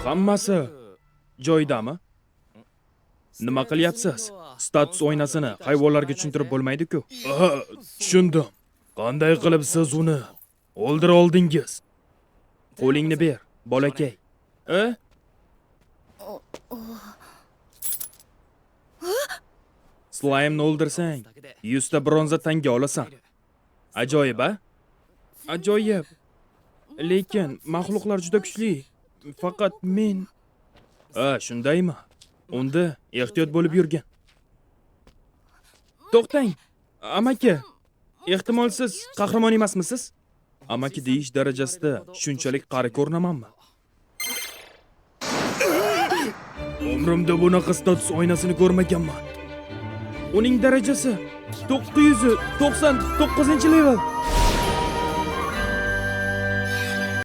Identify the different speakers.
Speaker 1: Hammasi joyidami? Nima qilyapsiz? Status oynasini hayvonlarga tushuntirib bo'lmaydi-ku. Tushundim. Qanday qilib siz uni o'ldira oldingiz? Qo'lingni ber, bolakay. Slime'ni o'ldirsang, 100 ta bronza tanga olasan. Ajoyib, a? Ajoyib. Lekin mahluqlar juda kuchli. Faqat men... shundaymi? Unda ehtiyot bo'lib yurgin. To'xtang, amaki. Ehtimol siz qahramon emasmisiz? Amaki deyish darajasida shunchalik qari ko'rinamanmi? Umrimda bunaqa status oynasini ko'rmaganman. Uning darajasi 999-level.